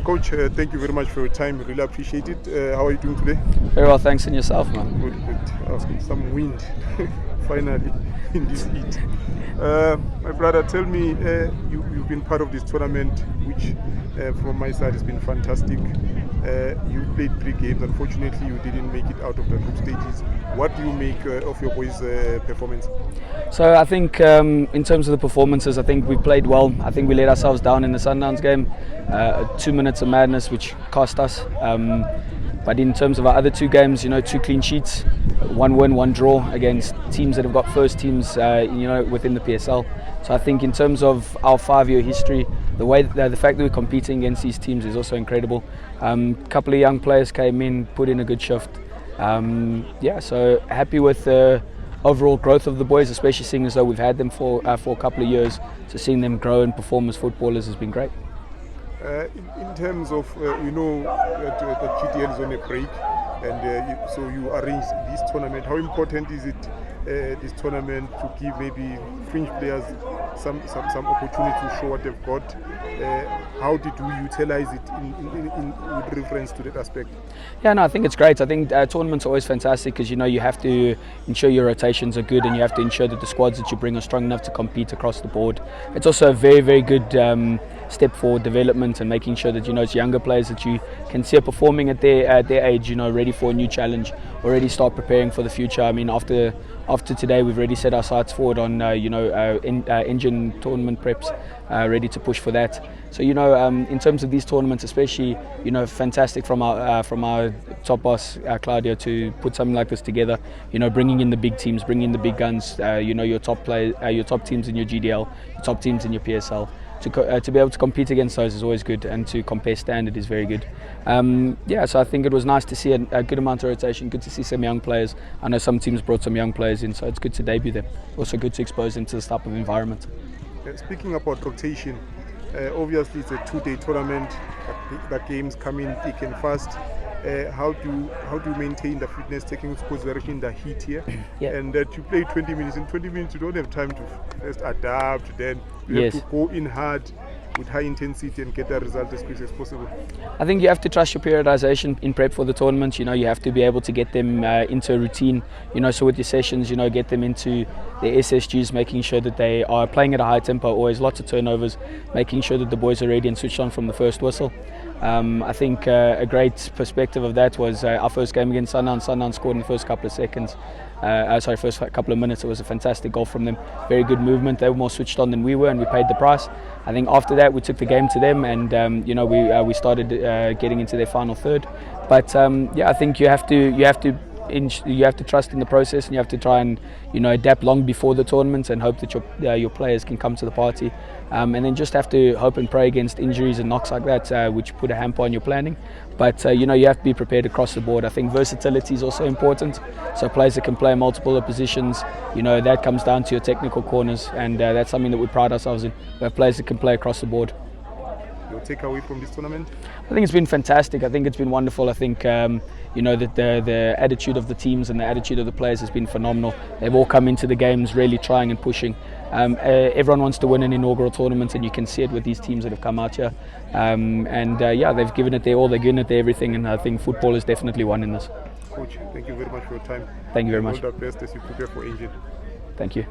Coach, thank you very much for your time. Really appreciate it. How are you doing today? Very well, thanks, and yourself, man. Good. Some wind, finally, in this heat. My brother, tell me, you've been part of this tournament, which from my side has been fantastic. You played 3 games. Unfortunately, you didn't make it out of the group stages. What do you make of your boys' performance? So I think in terms of the performances, I think we played well. I think we let ourselves down in the Sundowns game. 2 minutes of madness, which cost us. But in terms of our other 2 games, 2 clean sheets, 1 win, 1 draw against teams that have got first teams, within the PSL. So I think in terms of our 5-year history, the fact that we're competing against these teams is also incredible. Couple of young players came in, put in a good shift. So happy with the overall growth of the boys, especially seeing as though we've had them for a couple of years. So seeing them grow and perform as footballers has been great. In terms of, that GTL is on a break, and so you arranged this tournament. How important is it, this tournament, to give maybe fringe players some opportunity to show what they've got? How did we utilize it in with reference to that aspect? Yeah, no, I think it's great. I think tournaments are always fantastic because you have to ensure your rotations are good, and you have to ensure that the squads that you bring are strong enough to compete across the board. It's also a very, very good step for development and making sure that it's younger players that you can see are performing at their age, ready for a new challenge, already start preparing for the future. I mean, after today, we've already set our sights forward on engine tournament preps, ready to push for that. So in terms of these tournaments, especially, fantastic from our top boss Claudio to put something like this together. Bringing in the big teams, bringing in the big guns. Your top your top teams in your GDL, your top teams in your PSL. To be able to compete against those is always good, and to compare standard is very good. So I think it was nice to see a good amount of rotation, good to see some young players. I know some teams brought some young players in, so it's good to debut them. Also good to expose them to this type of environment. Speaking about rotation, obviously it's a 2-day tournament, the games come in thick and fast. How do you maintain the fitness, taking into consideration the heat here? Yeah. And that you play 20 minutes. In 20 minutes you don't have time to first adapt, then you have to go in hard with high intensity and get the result as quick as possible. I think you have to trust your periodization in prep for the tournament. You have to be able to get them into a routine. So with your sessions, get them into their SSGs, making sure that they are playing at a high tempo, always lots of turnovers, making sure that the boys are ready and switched on from the first whistle. I think a great perspective of that was our first game against Sundowns. Sundowns scored in the first couple of minutes. It was a fantastic goal from them. Very good movement. They were more switched on than we were, and we paid the price. I think after that we took the game to them, and we started getting into their final third. But I think you have to trust in the process, and you have to try and adapt long before the tournament and hope that your players can come to the party, and then just have to hope and pray against injuries and knocks like that, which put a hamper on your planning. But you have to be prepared across the board. I think versatility is also important, so players that can play multiple positions, that comes down to your technical corners, and that's something that we pride ourselves in. We have players that can play across the board. Your takeaway from this tournament? I think it's been fantastic. I think it's been wonderful. I think that the attitude of the teams and the attitude of the players has been phenomenal. They've all come into the games really trying and pushing. Everyone wants to win an inaugural tournament, and you can see it with these teams that have come out here. They've given it their all, they've given it their everything, and I think football has definitely won in this. Coach, thank you very much for your time. Thank you very much. All the best as you prepare for Engine. Thank you.